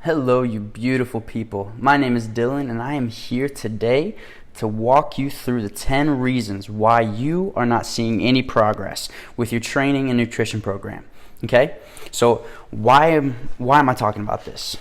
Hello, you beautiful people. My name is Dylan, and I am here today to walk you through the 10 reasons why you are not seeing any progress with your training and nutrition program. Okay? So, why am I talking about this?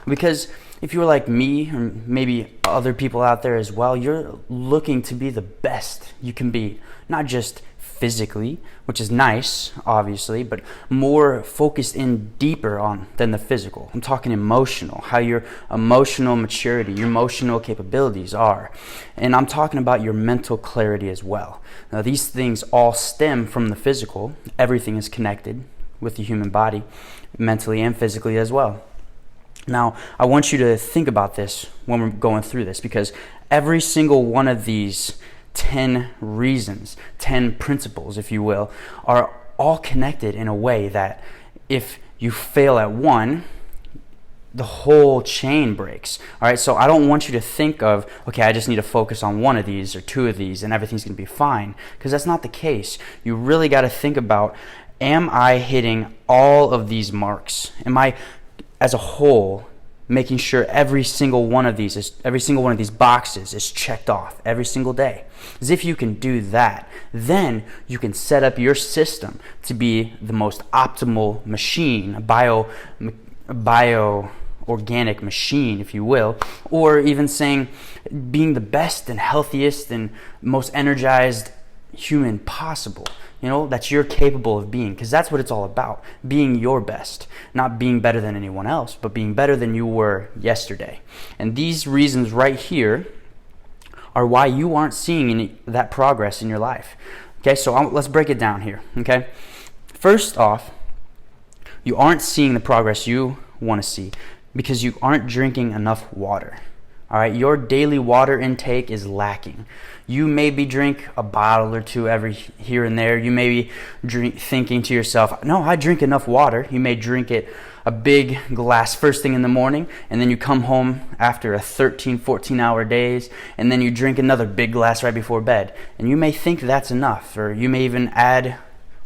Because if you're like me, or maybe other people out there as well, you're looking to be the best you can be, not just physically, which is nice, obviously, but more focused in deeper on than the physical. I'm talking emotional, how your emotional maturity, your emotional capabilities are. And I'm talking about your mental clarity as well. Now, these things all stem from the physical. Everything is connected with the human body, mentally and physically as well. Now, I want you to think about this when we're going through this, because every single one of these 10 reasons, 10 principles, if you will, are all connected in a way that if you fail at one, the whole chain breaks. All right, so I don't want you to think of, okay, I just need to focus on one of these or two of these and everything's going to be fine, because that's not the case. You really got to think about, am I hitting all of these marks? Am I, as a whole, making sure every single one of these boxes is checked off every single day? As if you can do that, then you can set up your system to be the most optimal machine, a bio organic machine, if you will, or even saying being the best and healthiest and most energized human possible, that you're capable of being, because that's what it's all about, being your best, not being better than anyone else, but being better than you were yesterday. And these reasons right here are why you aren't seeing that progress in your life. Okay, so let's break it down here. Okay, first off, you aren't seeing the progress you want to see because you aren't drinking enough water. All right, your daily water intake is lacking. You maybe drink a bottle or two every here and there. You may be thinking to yourself, no, I drink enough water. You may drink it a big glass first thing in the morning, and then you come home after a 13, 14-hour days, and then you drink another big glass right before bed. And you may think that's enough, or you may even add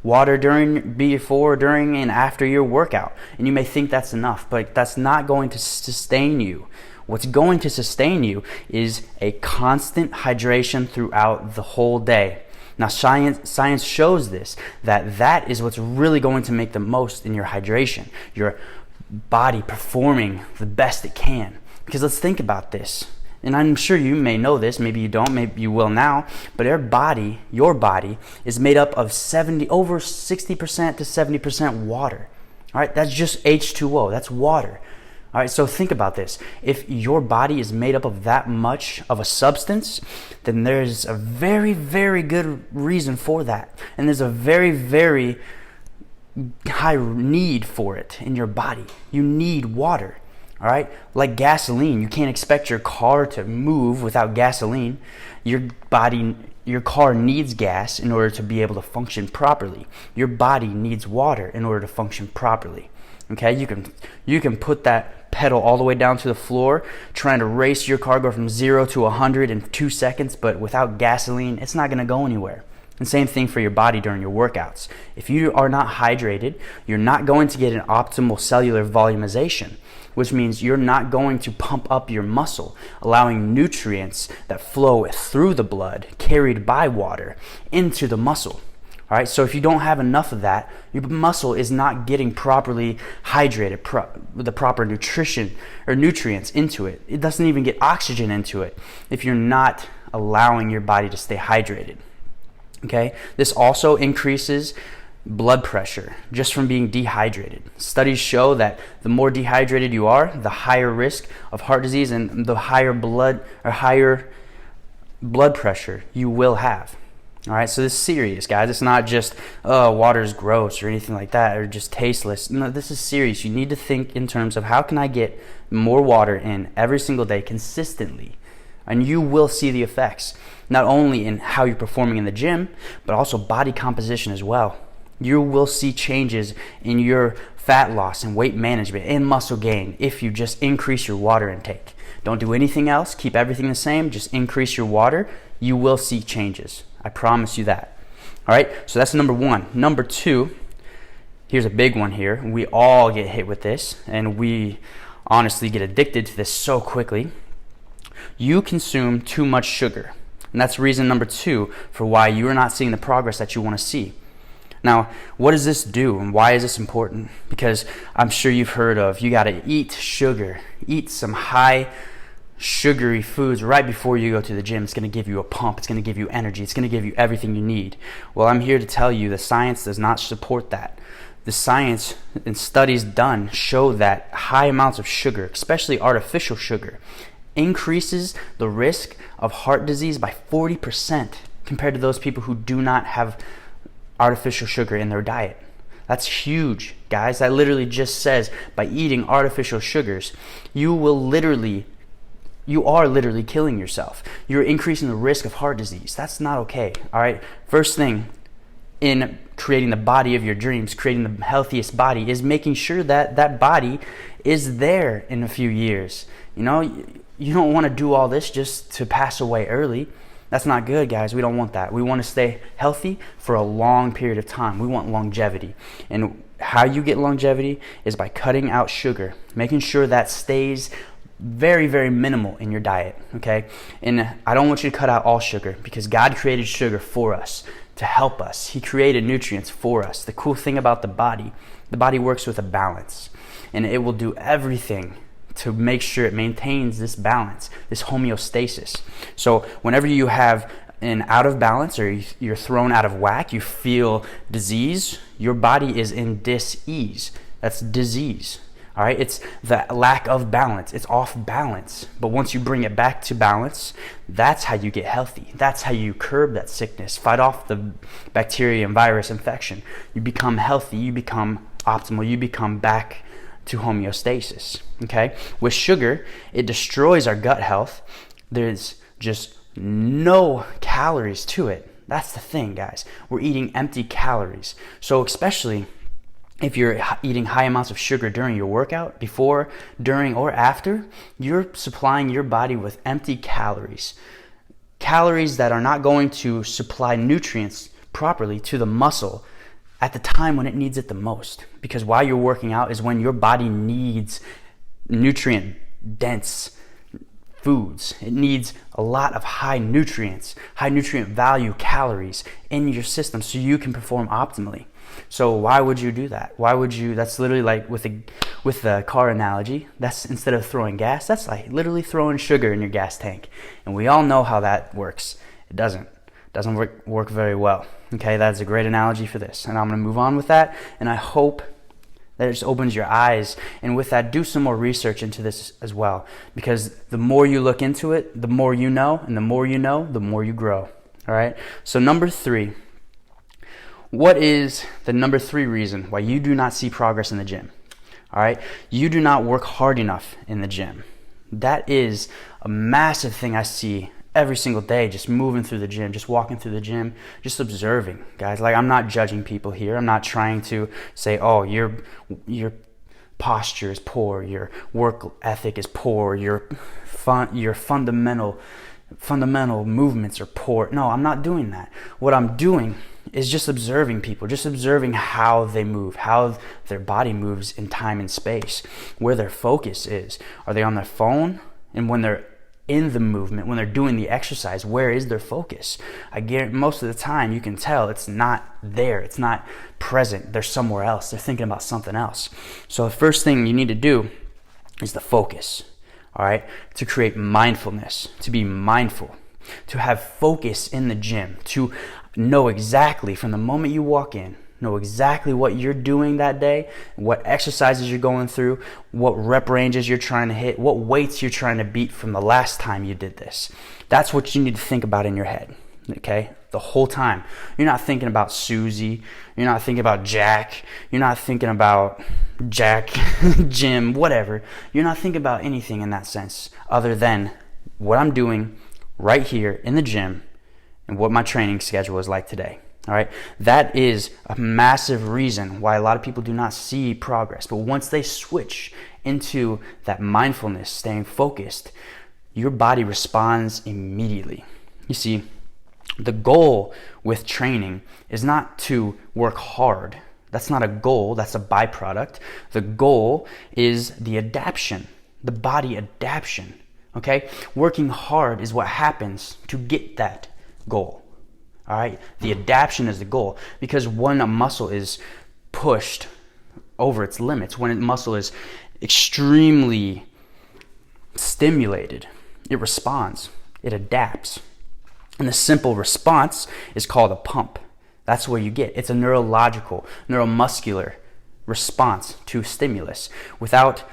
water before, during, and after your workout. And you may think that's enough, but that's not going to sustain you. What's going to sustain you is a constant hydration throughout the whole day. Now, science shows this, that is what's really going to make the most in your hydration, your body performing the best it can. Because let's think about this. And I'm sure you may know this, maybe you don't, maybe you will now, but your body is made up of over 60% to 70% water. All right, that's just H2O, that's water. All right, so think about this. If your body is made up of that much of a substance, then there's a very, very good reason for that. And there's a very, very high need for it in your body. You need water, all right? Like gasoline, you can't expect your car to move without gasoline. Your car needs gas in order to be able to function properly. Your body needs water in order to function properly. Okay, you can put that pedal all the way down to the floor, trying to race your car, go from 0 to 100 in 2 seconds, but without gasoline, it's not going to go anywhere. And same thing for your body during your workouts. If you are not hydrated, you're not going to get an optimal cellular volumization, which means you're not going to pump up your muscle, allowing nutrients that flow through the blood, carried by water, into the muscle. All right, so if you don't have enough of that, your muscle is not getting properly hydrated, with the proper nutrition or nutrients into it. It doesn't even get oxygen into it if you're not allowing your body to stay hydrated. Okay, this also increases blood pressure just from being dehydrated. Studies show that the more dehydrated you are, the higher risk of heart disease and the higher blood pressure you will have. All right, so this is serious, guys. It's not just, water's gross or anything like that, or just tasteless. No, this is serious. You need to think in terms of, how can I get more water in every single day consistently? And you will see the effects, not only in how you're performing in the gym, but also body composition as well. You will see changes in your fat loss and weight management and muscle gain if you just increase your water intake. Don't do anything else. Keep everything the same. Just increase your water. You will see changes. I promise you that. All right, so that's number one. Number two, here's a big one here. We all get hit with this, and we honestly get addicted to this so quickly. You consume too much sugar. And that's reason number 2 for why you are not seeing the progress that you want to see. Now, what does this do and why is this important? Because I'm sure you've heard of, you got to eat sugar, eat some high sugary foods right before you go to the gym. It's going to give you a pump. It's going to give you energy. It's going to give you everything you need. Well, I'm here to tell you the science does not support that. The science and studies done show that high amounts of sugar, especially artificial sugar, increases the risk of heart disease by 40% compared to those people who do not have artificial sugar in their diet. That's huge, guys. That literally just says by eating artificial sugars, you are literally killing yourself. You're increasing the risk of heart disease. That's not okay. All right. First thing in creating the body of your dreams, creating the healthiest body, is making sure that that body is there in a few years. You know, you don't want to do all this just to pass away early. That's not good, guys. We don't want that. We want to stay healthy for a long period of time. We want longevity. And how you get longevity is by cutting out sugar, making sure that stays very, very minimal in your diet, okay? And I don't want you to cut out all sugar because God created sugar for us to help us. He created nutrients for us. The cool thing about the body works with a balance, and it will do everything to make sure it maintains this balance, this homeostasis. So whenever you have an out of balance or you're thrown out of whack, you feel disease, your body is in dis-ease. That's disease. All right, it's the lack of balance. It's off balance. But once you bring it back to balance, that's how you get healthy. That's how you curb that sickness, fight off the bacteria and virus infection. You become healthy, you become optimal, you become back to homeostasis. Okay? With sugar, it destroys our gut health. There's just no calories to it. That's the thing, guys. We're eating empty calories. So especially if you're eating high amounts of sugar during your workout, before, during, or after, you're supplying your body with empty calories. Calories that are not going to supply nutrients properly to the muscle at the time when it needs it the most. Because while you're working out is when your body needs nutrient-dense foods. It needs a lot of high nutrients, high nutrient value calories in your system so you can perform optimally. So why would you do that? Why would you? That's literally like with the car analogy. That's instead of throwing gas, that's like literally throwing sugar in your gas tank. And we all know how that works. It doesn't work very well. Okay, that's a great analogy for this. And I'm going to move on with that. And I hope that it just opens your eyes. And with that, do some more research into this as well. Because the more you look into it, the more you know. And the more you know, the more you grow. All right. So number 3. What is the number 3 reason why you do not see progress in the gym? All right. You do not work hard enough in the gym. That is a massive thing I see every single day, just moving through the gym, just walking through the gym, just observing, guys. Like, I'm not judging people here. I'm not trying to say, oh, your posture is poor, your work ethic is poor, your fundamental movements are poor. No, I'm not doing that. What I'm doing is just observing people, just observing how they move, how their body moves in time and space, where their focus is. Are they on their phone? And when they're in the movement, when they're doing the exercise, where is their focus? I guarantee most of the time you can tell it's not there. It's not present. They're somewhere else. They're thinking about something else. So the first thing you need to do is the focus, all right? To create mindfulness, to be mindful, to have focus in the gym, to know exactly from the moment you walk in, know exactly what you're doing that day, what exercises you're going through, what rep ranges you're trying to hit, what weights you're trying to beat from the last time you did this. That's what you need to think about in your head, okay? The whole time. You're not thinking about Susie. You're not thinking about Jack. You're not thinking about Jack, Jim, whatever. You're not thinking about anything in that sense other than what I'm doing right here in the gym and what my training schedule is like today. All right, that is a massive reason why a lot of people do not see progress. But once they switch into that mindfulness, staying focused, your body responds immediately. You see, the goal with training is not to work hard. That's not a goal, that's a byproduct. The goal is the adaptation. the body adaptation. Okay? Working hard is what happens to get that goal. All right? The adaptation is the goal, because when a muscle is pushed over its limits, when a muscle is extremely stimulated, it responds, it adapts. And the simple response is called a pump. That's what you get. It's a neurological, neuromuscular response to stimulus. Without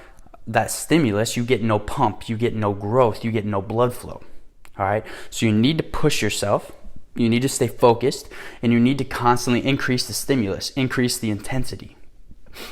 that stimulus, you get no pump, you get no growth, you get no blood flow. All right? So you need to push yourself, you need to stay focused, and you need to constantly increase the stimulus, increase the intensity.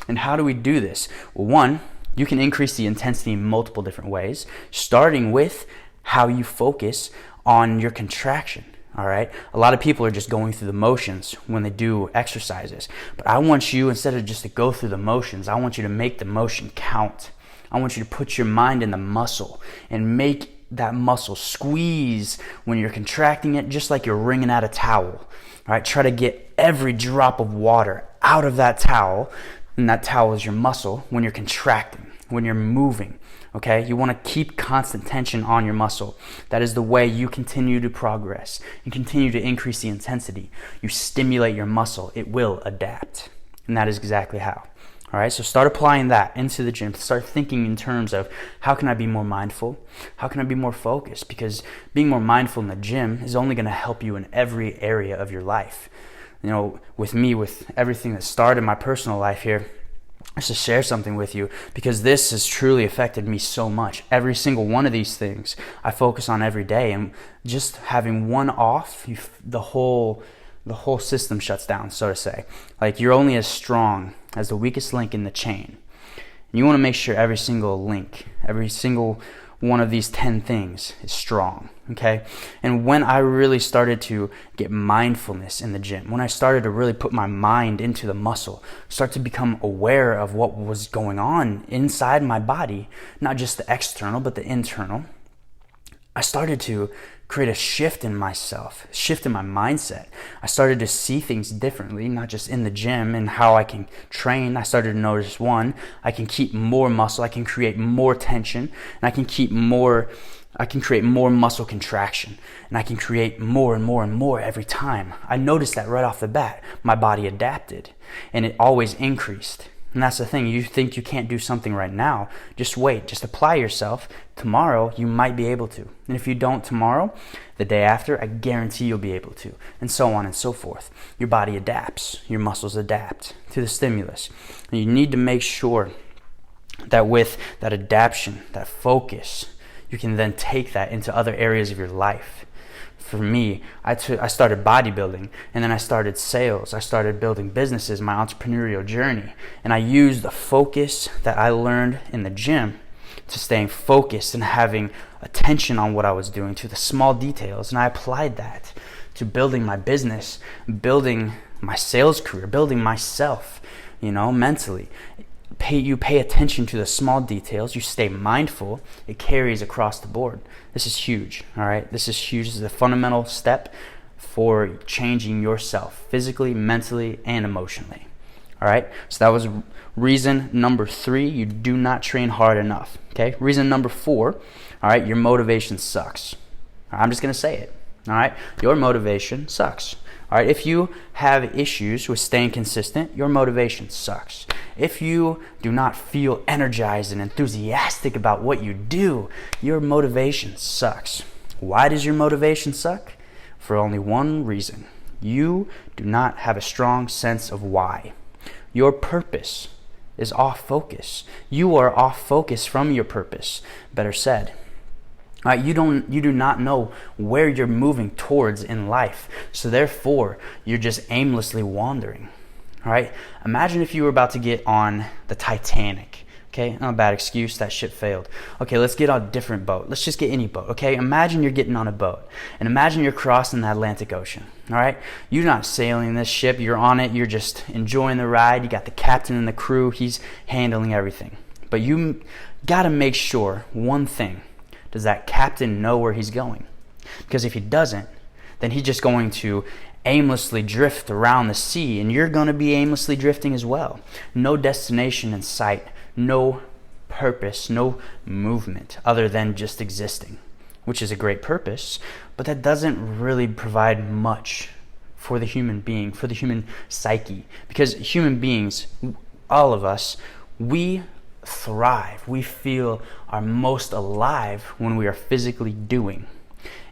And how do we do this? Well, one, you can increase the intensity in multiple different ways, starting with how you focus on your contraction. All right. A lot of people are just going through the motions when they do exercises. But I want you, instead of just to go through the motions, I want you to make the motion count. I want you to put your mind in the muscle and make that muscle squeeze when you're contracting it, just like you're wringing out a towel. All right. Try to get every drop of water out of that towel. And that towel is your muscle when you're contracting, when you're moving. Okay, you want to keep constant tension on your muscle. That is the way you continue to progress and continue to increase the intensity. You stimulate your muscle, it will adapt. And that is exactly how. All right, so start applying that into the gym. Start thinking in terms of, how can I be more mindful? How can I be more focused? Because being more mindful in the gym is only going to help you in every area of your life. You know, with me, with everything that started my personal life here, just to share something with you, because this has truly affected me so much. Every single one of these things I focus on every day, and just having one off, the whole system shuts down, so to say. Like, you're only as strong as the weakest link in the chain. And you want to make sure every single link, every single one of these 10 things is strong, okay? And when I really started to get mindfulness in the gym, when I started to really put my mind into the muscle, start to become aware of what was going on inside my body, not just the external, but the internal, I started to create a shift in myself, shift in my mindset. I started to see things differently, not just in the gym and how I can train. I started to notice, one, I can keep more muscle, I can create more tension, and I can create more muscle contraction, and I can create more and more and more every time. I noticed that right off the bat. My body adapted, and it always increased. And that's the thing. You think you can't do something right now, just wait, just apply yourself. Tomorrow, you might be able to. And if you don't tomorrow, the day after, I guarantee you'll be able to. And so on and so forth. Your body adapts. Your muscles adapt to the stimulus. And you need to make sure that with that adaptation, that focus, you can then take that into other areas of your life. For me, I started bodybuilding, and then I started sales. I started building businesses, my entrepreneurial journey. And I used the focus that I learned in the gym to staying focused and having attention on what I was doing, to the small details. And I applied that to building my business, building my sales career, building myself, mentally. You pay attention to the small details, you stay mindful, it carries across the board. This is huge, all right? This is huge. This is a fundamental step for changing yourself physically, mentally, and emotionally, all right? So that was reason number 3, you do not train hard enough, okay? Reason number 4, all right, your motivation sucks. I'm just going to say it, all right? Your motivation sucks. All right, if you have issues with staying consistent, your motivation sucks. If you do not feel energized and enthusiastic about what you do, your motivation sucks. Why does your motivation suck? For only one reason. You do not have a strong sense of why. Your purpose is off focus. You are off focus from your purpose, better said. Right, you do not know where you're moving towards in life. So therefore, you're just aimlessly wandering. All right? Imagine if you were about to get on the Titanic. Okay? Not a bad excuse. That ship failed. Okay, let's get on a different boat. Let's just get any boat. Okay? Imagine you're getting on a boat. And imagine you're crossing the Atlantic Ocean. All right? You're not sailing this ship. You're on it. You're just enjoying the ride. You got the captain and the crew. He's handling everything. But you got to make sure one thing. Does that captain know where he's going? Because if he doesn't, then he's just going to aimlessly drift around the sea, and you're going to be aimlessly drifting as well. No destination in sight, no purpose, no movement other than just existing, which is a great purpose, but that doesn't really provide much for the human being, for the human psyche. Because human beings, all of us, we thrive. We feel our most alive when we are physically doing.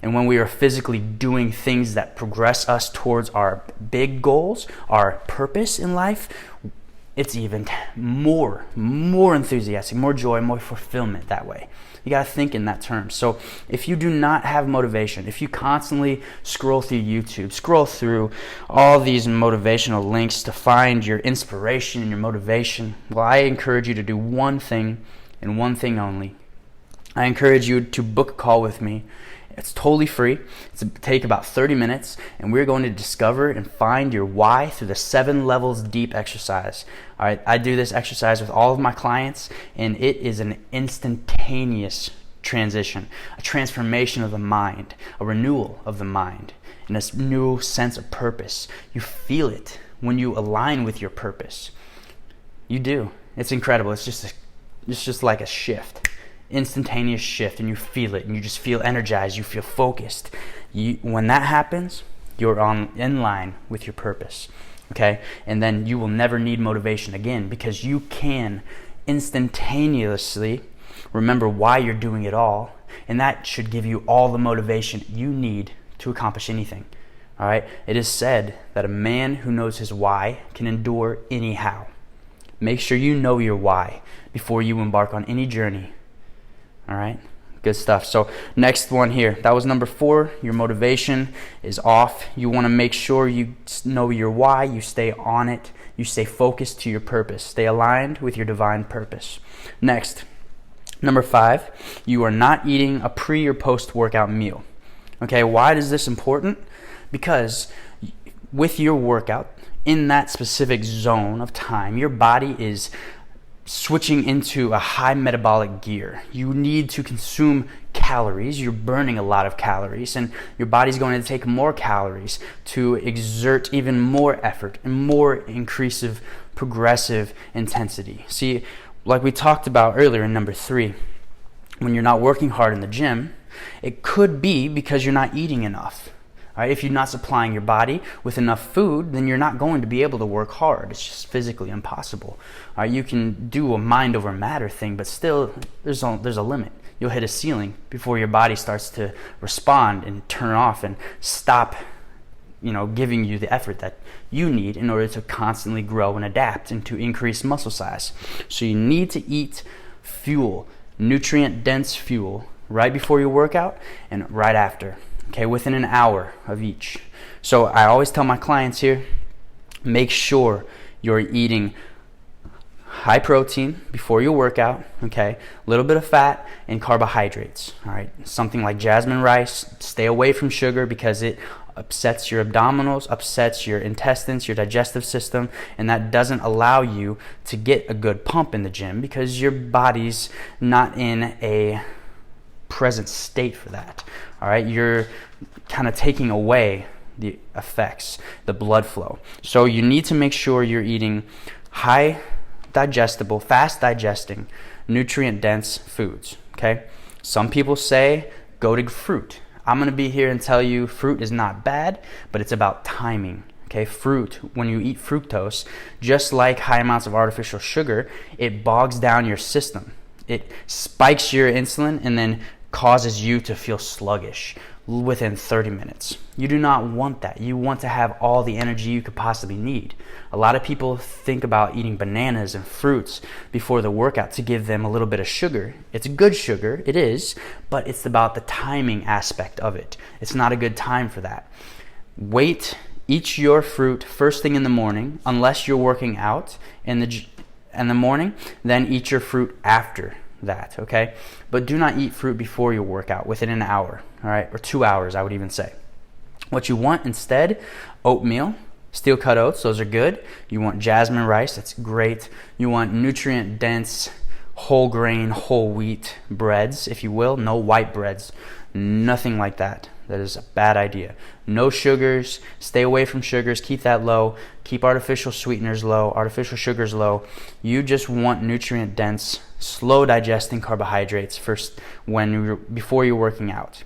And when we are physically doing things that progress us towards our big goals, our purpose in life, it's even more enthusiastic, more joy, more fulfillment that way. You got to think in that term. So if you do not have motivation, if you constantly scroll through YouTube, scroll through all these motivational links to find your inspiration and your motivation, well, I encourage you to do one thing and one thing only. I encourage you to book a call with me. It's totally free. It's going to take about 30 minutes, and we're going to discover and find your why through the 7 levels deep exercise. All right, I do this exercise with all of my clients, and it is an instantaneous transition, a transformation of the mind, a renewal of the mind, and a new sense of purpose. You feel it when you align with your purpose. You do. It's incredible. It's just like a shift. Instantaneous shift, and you feel it, and you just feel energized, you feel focused. When that happens, you're in line with your purpose, okay? And then you will never need motivation again, because you can instantaneously remember why you're doing it all, and that should give you all the motivation you need to accomplish anything. All right? It is said that a man who knows his why can endure anyhow. Make sure you know your why before you embark on any journey. All right, good stuff. So next one here, that was number 4. Your motivation is off. You want to make sure you know your why, you stay on it, you stay focused to your purpose, stay aligned with your divine purpose. Next, number 5, you are not eating a pre or post workout meal. Okay, why is this important? Because with your workout, in that specific zone of time, your body is switching into a high metabolic gear. You need to consume calories. You're burning a lot of calories, and your body's going to take more calories to exert even more effort and more increasive, progressive intensity. See, like we talked about earlier in number 3, when you're not working hard in the gym, it could be because you're not eating enough. All right, if you're not supplying your body with enough food, then you're not going to be able to work hard. It's just physically impossible. All right, you can do a mind over matter thing, but still, there's a limit. You'll hit a ceiling before your body starts to respond and turn off and stop, giving you the effort that you need in order to constantly grow and adapt and to increase muscle size. So you need to eat fuel, nutrient-dense fuel, right before your workout and right after. Okay, within an hour of each. So I always tell my clients here, make sure you're eating high protein before your workout, okay? A little bit of fat and carbohydrates, all right? Something like jasmine rice. Stay away from sugar because it upsets your abdominals, upsets your intestines, your digestive system, and that doesn't allow you to get a good pump in the gym because your body's not in a present state for that. All right, you're kind of taking away the effects, the blood flow. So you need to make sure you're eating high digestible, fast digesting, nutrient dense foods. Okay, some people say go to fruit. I'm going to be here and tell you fruit is not bad, but it's about timing. Okay, fruit, when you eat fructose, just like high amounts of artificial sugar, it bogs down your system. It spikes your insulin and then causes you to feel sluggish within 30 minutes. You do not want that. You want to have all the energy you could possibly need. A lot of people think about eating bananas and fruits before the workout to give them a little bit of sugar. It's good sugar, it is, but it's about the timing aspect of it. It's not a good time for that. Eat your fruit first thing in the morning, unless you're working out in the morning, then eat your fruit after that, okay? But do not eat fruit before your workout, within an hour, all right? Or 2 hours, I would even say. What you want instead, oatmeal, steel cut oats, those are good. You want jasmine rice, that's great. You want nutrient dense, whole grain, whole wheat breads, if you will. No white breads, nothing like that. That is a bad idea. No sugars. Stay away from sugars. Keep that low. Keep artificial sweeteners low, artificial sugars low. You just want nutrient-dense, slow digesting carbohydrates before you're working out.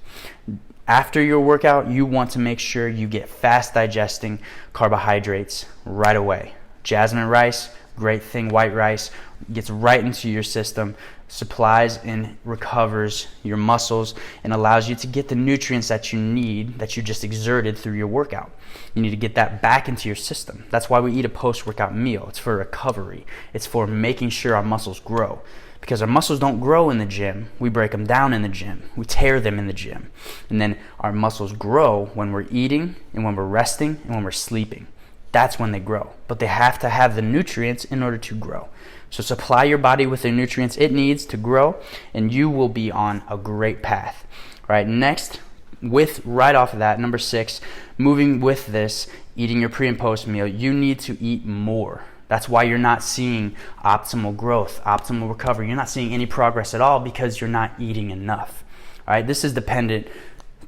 After your workout, you want to make sure you get fast digesting carbohydrates right away. Jasmine rice, great thing. White rice gets right into your system, supplies and recovers your muscles, and allows you to get the nutrients that you need, that you just exerted through your workout. You need to get that back into your system. That's why we eat a post-workout meal. It's for recovery. It's for making sure our muscles grow. Because our muscles don't grow in the gym. We break them down in the gym. We tear them in the gym. And then our muscles grow when we're eating and when we're resting and when we're sleeping. That's when they grow. But they have to have the nutrients in order to grow. So supply your body with the nutrients it needs to grow, and you will be on a great path. All right, next, right off of that, number 6, moving with this, eating your pre and post meal, you need to eat more. That's why you're not seeing optimal growth, optimal recovery. You're not seeing any progress at all because you're not eating enough. All right, this is dependent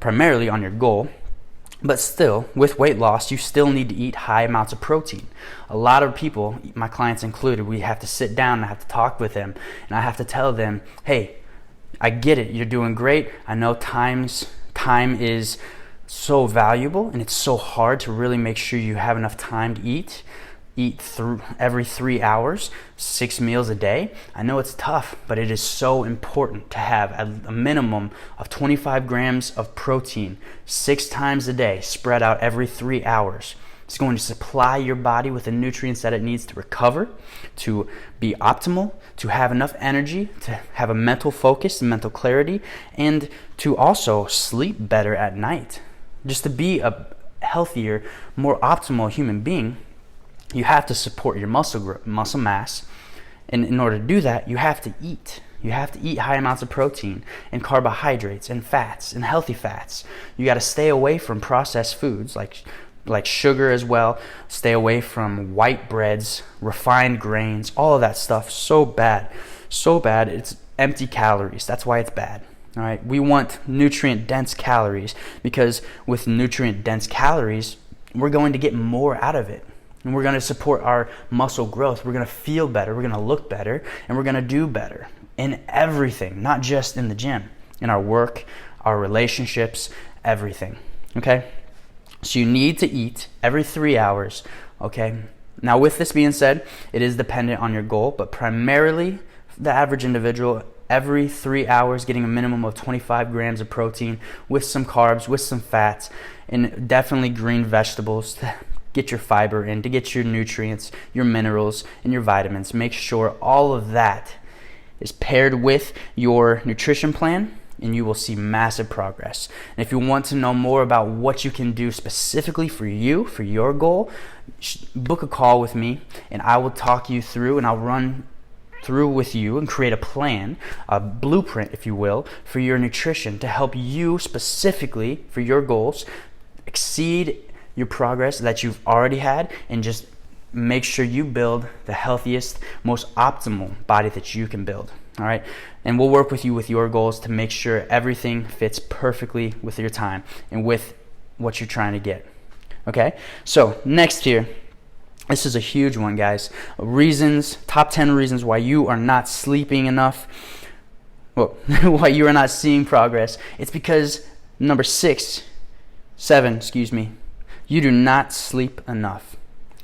primarily on your goal. But still, with weight loss, you still need to eat high amounts of protein. A lot of people, my clients included, we have to sit down and I have to talk with them, and I have to tell them, hey, I get it, you're doing great. I know time is so valuable, and it's so hard to really make sure you have enough time to eat through every 3 hours, 6 meals a day. I know it's tough, but it is so important to have a minimum of 25 grams of protein 6 times a day, spread out every 3 hours. It's going to supply your body with the nutrients that it needs to recover, to be optimal, to have enough energy, to have a mental focus and mental clarity, and to also sleep better at night. Just to be a healthier, more optimal human being, you have to support your muscle mass, and in order to do that, you have to eat. You have to eat high amounts of protein and carbohydrates and fats and healthy fats. You got to stay away from processed foods like sugar as well. Stay away from white breads, refined grains, all of that stuff. So bad. It's empty calories. That's why it's bad. All right. We want nutrient-dense calories, because with nutrient-dense calories, we're going to get more out of it. And we're going to support our muscle growth. We're going to feel better. We're going to look better. And we're going to do better in everything, not just in the gym, in our work, our relationships, everything. Okay? So you need to eat every 3 hours. Okay? Now, with this being said, it is dependent on your goal, but primarily the average individual, every 3 hours, getting a minimum of 25 grams of protein with some carbs, with some fats, and definitely green vegetables to get your fiber in, to get your nutrients, your minerals, and your vitamins. Make sure all of that is paired with your nutrition plan, and you will see massive progress. And if you want to know more about what you can do specifically for you, for your goal, book a call with me, and I will talk you through, and I'll run through with you and create a plan, a blueprint, if you will, for your nutrition to help you specifically for your goals exceed your progress that you've already had, and just make sure you build the healthiest, most optimal body that you can build. All right, and we'll work with you with your goals to make sure everything fits perfectly with your time and with what you're trying to get. Okay, so next here, this is a huge one, guys. Top 10 reasons why you are not sleeping enough. Well, why you are not seeing progress. It's because number 7, you do not sleep enough.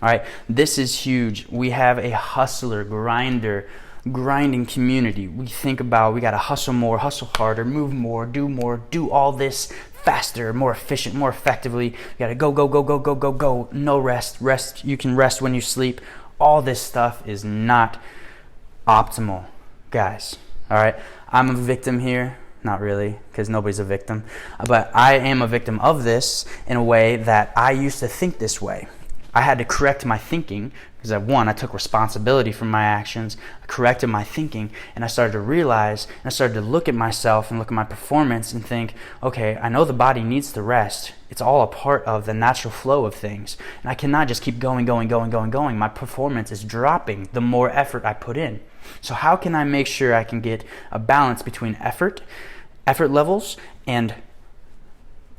All right, this is huge. We have a hustler, grinding community. We think about, we got to hustle more, hustle harder, move more, do all this faster, more efficient, more effectively. You got to go. No rest. You can rest when you sleep. All this stuff is not optimal, guys. All right, I'm a victim here. Not really, because nobody's a victim. But I am a victim of this in a way that I used to think this way. I had to correct my thinking because I took responsibility for my actions. I corrected my thinking, and I started to realize, and I started to look at myself and look at my performance and think, okay, I know the body needs to rest. It's all a part of the natural flow of things. And I cannot just keep going. My performance is dropping the more effort I put in. So how can I make sure I can get a balance between effort levels, and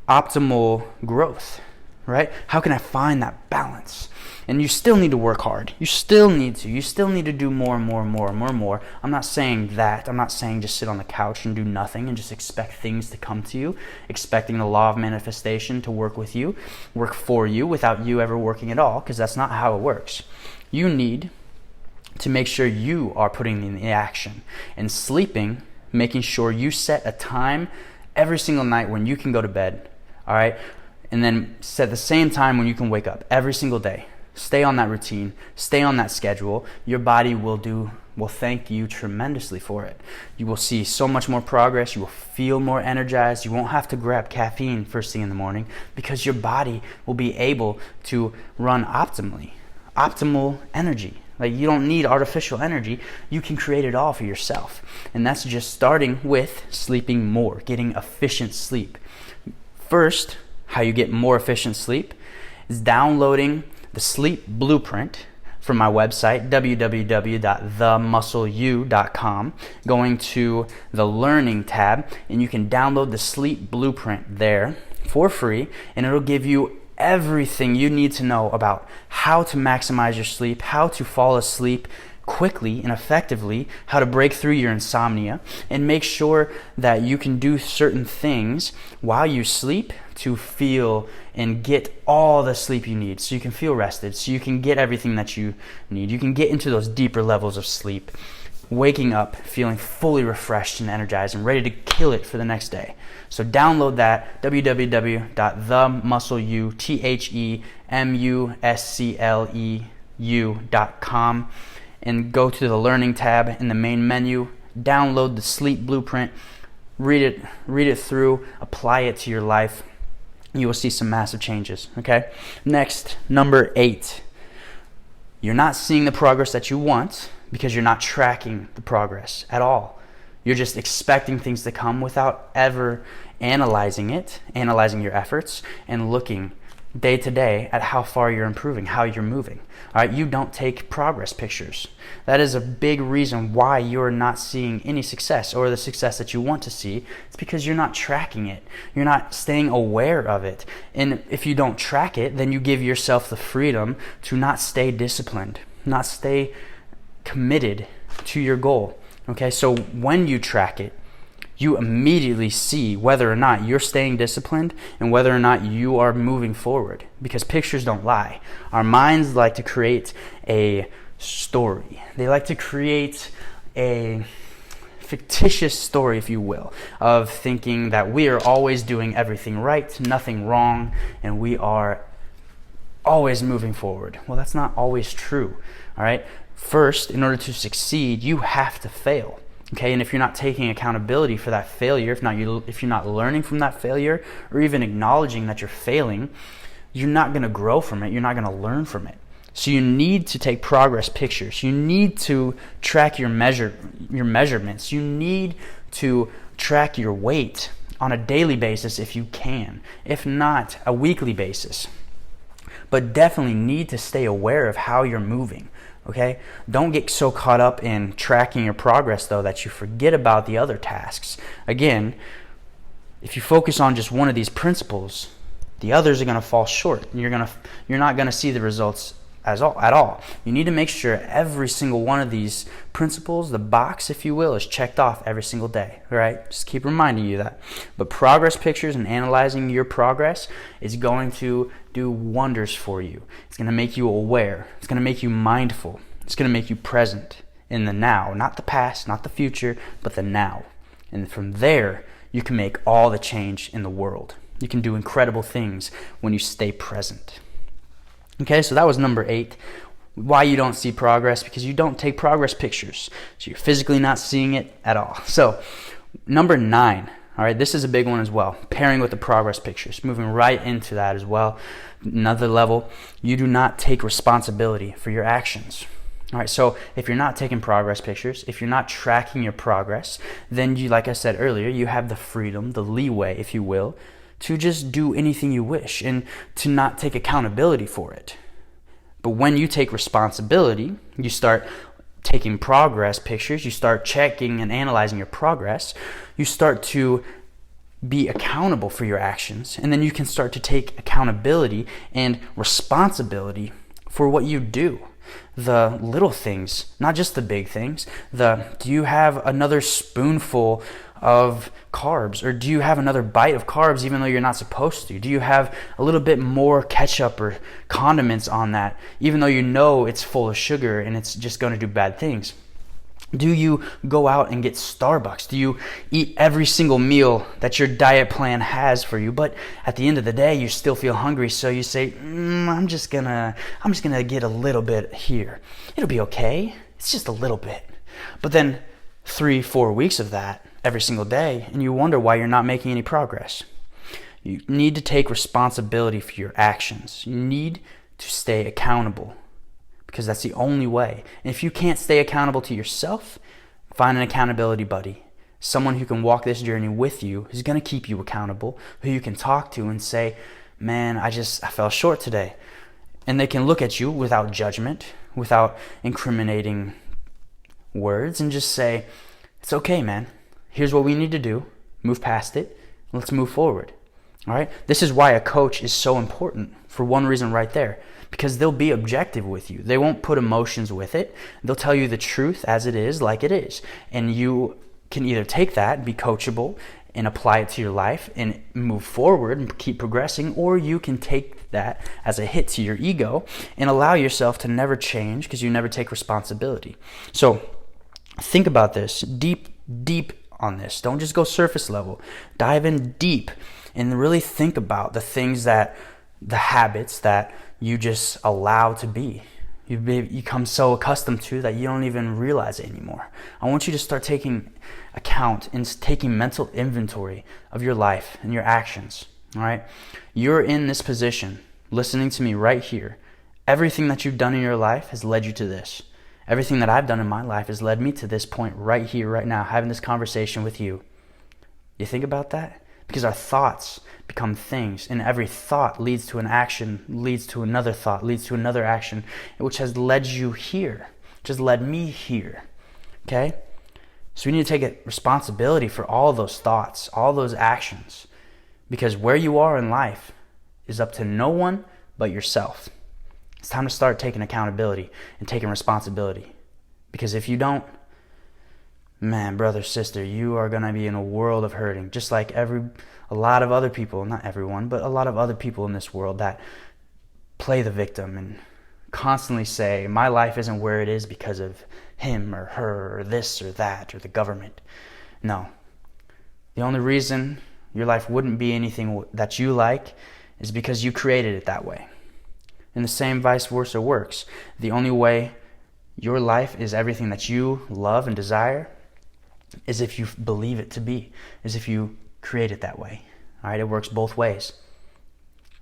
optimal growth, right? How can I find that balance? And you still need to work hard. You still need to do more and more and more and more and more. I'm not saying that. I'm not saying just sit on the couch and do nothing and just expect things to come to you, expecting the law of manifestation to work with you, work for you without you ever working at all, because that's not how it works. You need to make sure you are putting in the action. And sleeping, making sure you set a time every single night when you can go to bed, all right? And then set the same time when you can wake up every single day. Stay on that routine. Stay on that schedule. Your body will thank you tremendously for it. You will see so much more progress. You will feel more energized. You won't have to grab caffeine first thing in the morning because your body will be able to run optimally. Optimal energy. Like, you don't need artificial energy. You can create it all for yourself. And that's just starting with sleeping more, getting efficient sleep. First, how you get more efficient sleep is downloading the sleep blueprint from my website, www.themuscleu.com, going to the learning tab, and you can download the sleep blueprint there for free, and it'll give you everything you need to know about how to maximize your sleep, how to fall asleep quickly and effectively, how to break through your insomnia, and make sure that you can do certain things while you sleep to feel and get all the sleep you need so you can feel rested, so you can get everything that you need. You can get into those deeper levels of sleep, waking up feeling fully refreshed and energized and ready to kill it for the next day. So download that, www.themuscleu.com, and go to the learning tab in the main menu, download the sleep blueprint, read it through, apply it to your life. You will see some massive changes, okay? Next, number 8. You're not seeing the progress that you want because you're not tracking the progress at all. You're just expecting things to come without ever analyzing your efforts, and looking day to day at how far you're improving, how you're moving. All right, you don't take progress pictures. That is a big reason why you're not seeing any success, or the success that you want to see. It's because you're not tracking it. You're not staying aware of it. And if you don't track it, then you give yourself the freedom to not stay disciplined, not stay committed to your goal. Okay, so when you track it, you immediately see whether or not you're staying disciplined and whether or not you are moving forward, because pictures don't lie. Our minds like to create a story. They like to create a fictitious story, if you will, of thinking that we are always doing everything right, nothing wrong, and we are always moving forward. Well, that's not always true, all right? First, in order to succeed, you have to fail. Okay, and if you're not taking accountability for that failure, if you're not learning from that failure, or even acknowledging that you're failing, you're not going to grow from it. You're not going to learn from it. So you need to take progress pictures. You need to track your measurements. You need to track your weight on a daily basis if you can, if not a weekly basis. But definitely need to stay aware of how you're moving. Okay? Don't get so caught up in tracking your progress, though, that you forget about the other tasks. Again, if you focus on just one of these principles, the others are going to fall short. You're not going to see the results at all. You need to make sure every single one of these principles, the box, if you will, is checked off every single day. All right? Just keep reminding you that. But progress pictures and analyzing your progress is going to do wonders for you. It's going to make you aware. It's going to make you mindful. It's going to make you present in the now, not the past, not the future, but the now. And from there, you can make all the change in the world. You can do incredible things when you stay present. Okay, so that was number 8. Why you don't see progress? Because you don't take progress pictures. So you're physically not seeing it at all. So number 9. All right, this is a big one as well. Pairing with the progress pictures, moving right into that as well. Another level, you do not take responsibility for your actions. All right, so if you're not taking progress pictures, if you're not tracking your progress, then you, like I said earlier, you have the freedom, the leeway, if you will, to just do anything you wish and to not take accountability for it. But when you take responsibility, you start taking progress pictures, you start checking and analyzing your progress, you start to be accountable for your actions, and then you can start to take accountability and responsibility for what you do. The little things, not just the big things. Do you have another spoonful of carbs, or do you have another bite of carbs even though you're not supposed to? Do you have a little bit more ketchup or condiments on that even though you know it's full of sugar and it's just going to do bad things? Do you go out and get Starbucks? Do you eat every single meal that your diet plan has for you, but at the end of the day you still feel hungry, so you say, I'm just gonna get a little bit here. It'll be okay. It's just a little bit. But then 3-4 weeks of that every single day, and you wonder why you're not making any progress. You need to take responsibility for your actions. You need to stay accountable, because that's the only way. And if you can't stay accountable to yourself, find an accountability buddy. Someone who can walk this journey with you, who's going to keep you accountable, who you can talk to and say, man, I fell short today. And they can look at you without judgment, without incriminating words, and just say, it's okay, man. Here's what we need to do. Move past it. Let's move forward. All right? This is why a coach is so important, for one reason right there. Because they'll be objective with you. They won't put emotions with it. They'll tell you the truth as it is, like it is. And you can either take that, be coachable, and apply it to your life and move forward and keep progressing, or you can take that as a hit to your ego and allow yourself to never change because you never take responsibility. So think about this, deep on this. Don't just go surface level. Dive in deep and really think about the things the habits that you just allow to be. You become so accustomed to that you don't even realize it anymore. I want you to start taking account and taking mental inventory of your life and your actions. All right? You're in this position, listening to me right here. Everything that you've done in your life has led you to this. Everything that I've done in my life has led me to this point right here, right now, having this conversation with you. You think about that? Because our thoughts become things, and every thought leads to an action, leads to another thought, leads to another action, which has led you here, which has led me here. Okay? So we need to take responsibility for all those thoughts, all those actions, because where you are in life is up to no one but yourself. It's time to start taking accountability and taking responsibility, because if you don't, man, brother, sister, you are going to be in a world of hurting, just like a lot of other people, not everyone, but a lot of other people in this world that play the victim and constantly say, my life isn't where it is because of him or her or this or that or the government. No. The only reason your life wouldn't be anything that you like is because you created it that way. And the same vice versa works. The only way your life is everything that you love and desire is if you believe it to be, is if you create it that way. All right, it works both ways.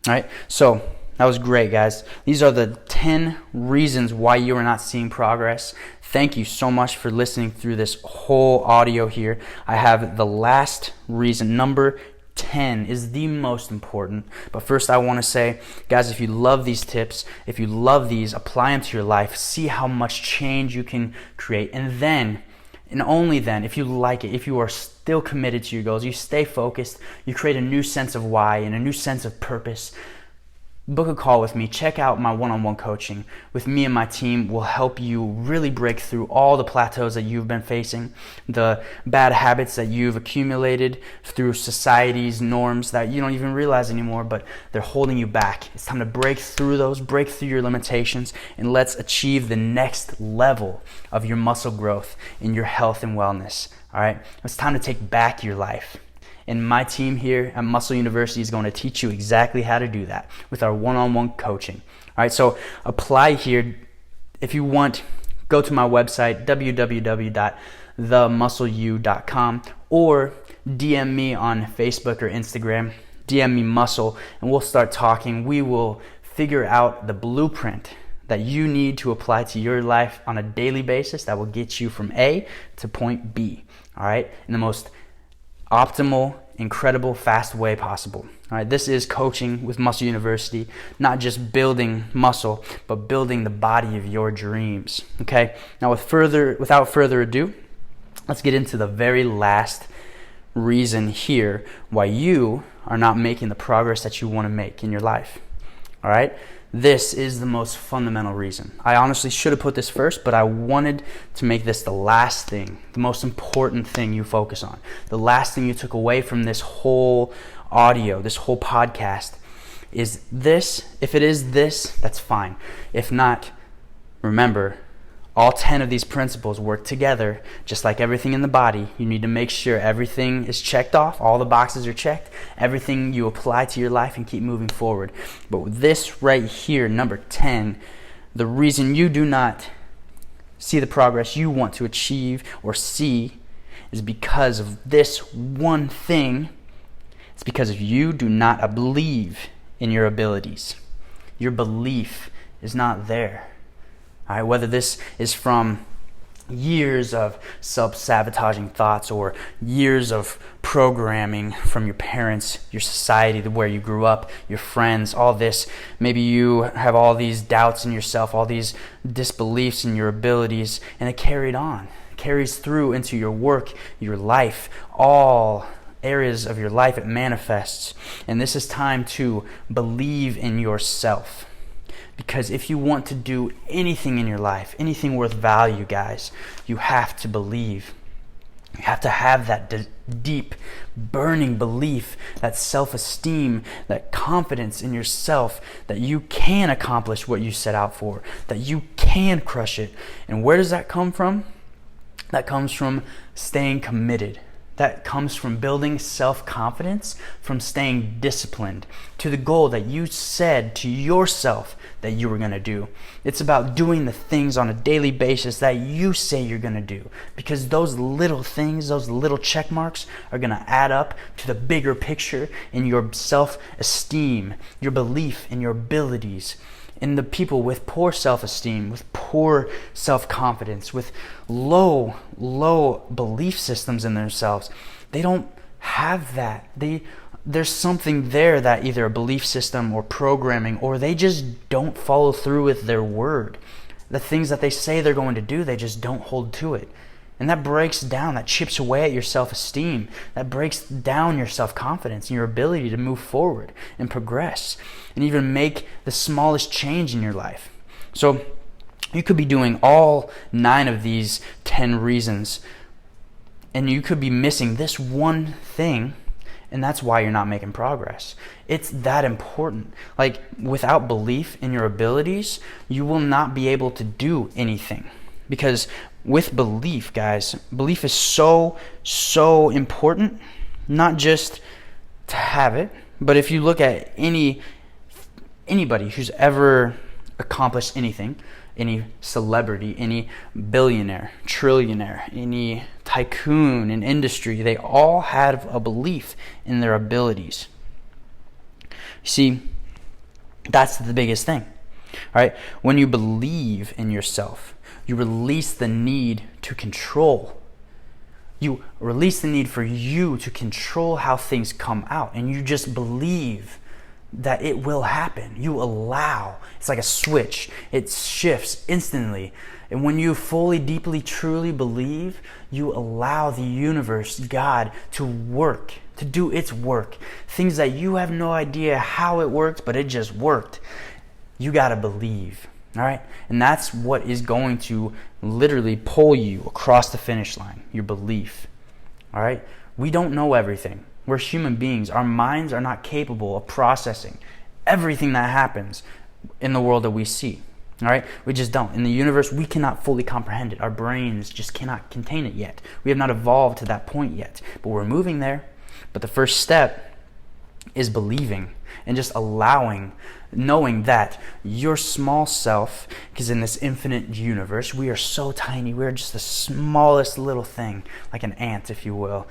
All right, so that was great, guys. These are the 10 reasons why you are not seeing progress. Thank you so much for listening through this whole audio here. I have the last reason, number 10 is the most important. But first I want to say, guys, if you love these tips, if you love these, apply them to your life. See how much change you can create. And then, and only then, if you like it, if you are still committed to your goals, you stay focused, you create a new sense of why and a new sense of purpose, book a call with me. Check out my one-on-one coaching with me and my team. Will help you really break through all the plateaus that you've been facing, the bad habits that you've accumulated through society's norms that you don't even realize anymore, but they're holding you back. It's time to break through those, break through your limitations, and let's achieve the next level of your muscle growth in your health and wellness. All right? It's time to take back your life. And my team here at Muscle University is going to teach you exactly how to do that with our one-on-one coaching. All right, so apply here. If you want, go to my website, www.themuscleu.com, or DM me on Facebook or Instagram. DM me Muscle, and we'll start talking. We will figure out the blueprint that you need to apply to your life on a daily basis that will get you from A to point B, all right, in the most optimal, incredible, fast way possible. All right, this is coaching with Muscle University, not just building muscle, but building the body of your dreams. Okay, now without further ado, let's get into the very last reason here why you are not making the progress that you want to make in your life. All right? This is the most fundamental reason. I honestly should have put this first, but I wanted to make this the last thing, the most important thing you focus on. The last thing you took away from this whole audio, this whole podcast is this. If it is this, that's fine. If not, remember, all 10 of these principles work together, just like everything in the body. You need to make sure everything is checked off, all the boxes are checked, everything you apply to your life and keep moving forward. But with this right here, number 10, the reason you do not see the progress you want to achieve or see is because of this one thing. It's because of you do not believe in your abilities. Your belief is not there. All right, whether this is from years of self-sabotaging thoughts or years of programming from your parents, your society, where you grew up, your friends, all this. Maybe you have all these doubts in yourself, all these disbeliefs in your abilities, and it carries through into your work, your life, all areas of your life. It manifests. And this is time to believe in yourself. Because if you want to do anything in your life, anything worth value, guys, you have to believe. You have to have that deep, burning belief, that self-esteem, that confidence in yourself, that you can accomplish what you set out for, that you can crush it. And where does that come from? That comes from staying committed. That comes from building self-confidence, from staying disciplined to the goal that you said to yourself that you were going to do. It's about doing the things on a daily basis that you say you're going to do, because those little things, those little check marks are going to add up to the bigger picture in your self-esteem, your belief in your abilities. And the people with poor self-esteem, with poor self-confidence, with low belief systems in themselves, they don't have that. There's something there that either a belief system or programming, or they just don't follow through with their word. The things that they say they're going to do, they just don't hold to it. And that breaks down, that chips away at your self-esteem. That breaks down your self-confidence and your ability to move forward and progress and even make the smallest change in your life. So you could be doing all 9 of these 10 reasons, and you could be missing this one thing, and that's why you're not making progress. It's that important. Like, without belief in your abilities, you will not be able to do anything. Because with belief, guys, belief is so important, not just to have it, but if you look at anybody who's ever accomplished anything, any celebrity, any billionaire, trillionaire, any tycoon in industry, they all have a belief in their abilities. You see, that's the biggest thing. All right? When you believe in yourself, you release the need to control. You release the need for you to control how things come out, and you just believe that it will happen. You allow. It's like a switch. It shifts instantly. And when you fully, deeply, truly believe, you allow the universe, God, to work, to do its work. Things that you have no idea how it worked, but it just worked. You got to believe. All right? And that's what is going to literally pull you across the finish line, your belief. All right? We don't know everything. We're human beings. Our minds are not capable of processing everything that happens in the world that we see. All right? We just don't. In the universe, we cannot fully comprehend it. Our brains just cannot contain it yet. We have not evolved to that point yet. But we're moving there. But the first step is believing and just allowing, knowing that your small self, because in this infinite universe, we are so tiny. We're just the smallest little thing, like an ant, if you will.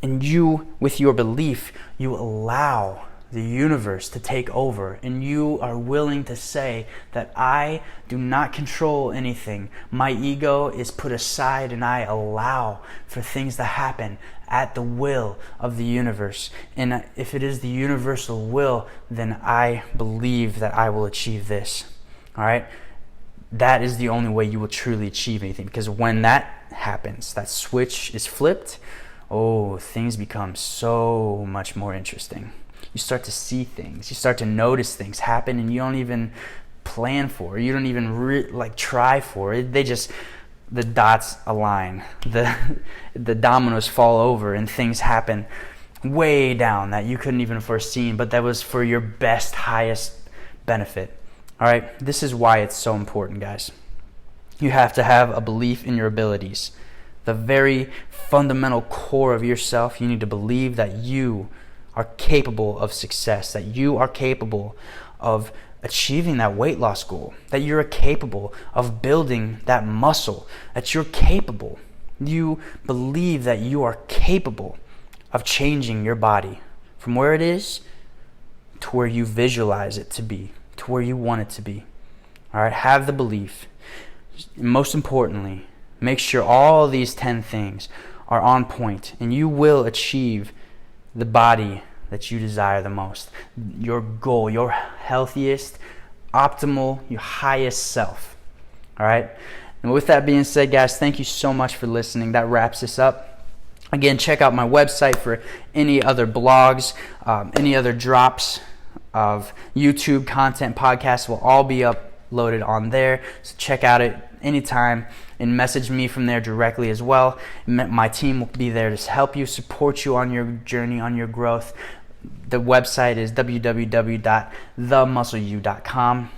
And you, with your belief, you allow the universe to take over, and you are willing to say that I do not control anything. My ego is put aside, and I allow for things to happen at the will of the universe. And if it is the universal will, then I believe that I will achieve this. All right? That is the only way you will truly achieve anything, because when that happens, that switch is flipped, oh, things become so much more interesting. You start to see things. You start to notice things happen and you don't even plan for it. You don't even try for it. The dots align. The dominoes fall over and things happen way down that you couldn't even foreseen, but that was for your best, highest benefit. All right, this is why it's so important, guys. You have to have a belief in your abilities. The very fundamental core of yourself, you need to believe that you are capable of success, that you are capable of achieving that weight loss goal, that you're capable of building that muscle, that you're capable. You believe that you are capable of changing your body from where it is to where you visualize it to be, to where you want it to be. All right, have the belief. Most importantly, make sure all these 10 things are on point and you will achieve the body that you desire the most. Your goal, your healthiest, optimal, your highest self. All right? And with that being said, guys, thank you so much for listening. That wraps this up. Again, check out my website for any other blogs, any other drops of YouTube content. Podcasts will all be uploaded on there. So check out it anytime and message me from there directly as well. My team will be there to help you, support you on your journey, on your growth. The website is www.themuscleu.com.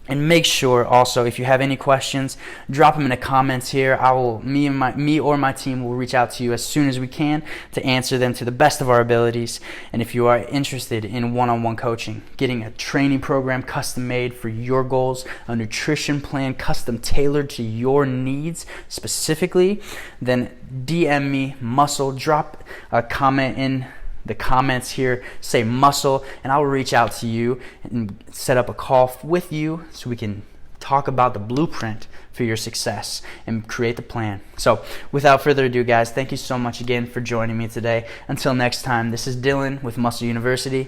And make sure also, if you have any questions, drop them in the comments here. Me or my team will reach out to you as soon as we can to answer them to the best of our abilities. And if you are interested in one-on-one coaching, getting a training program custom made for your goals, a nutrition plan custom tailored to your needs specifically, then DM me, Muscle, drop a comment in the comments here, say muscle, and I'll reach out to you and set up a call with you so we can talk about the blueprint for your success and create the plan. So without further ado, guys, thank you so much again for joining me today. Until next time, this is Dylan with Muscle University,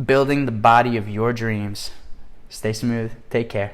building the body of your dreams. Stay smooth. Take care.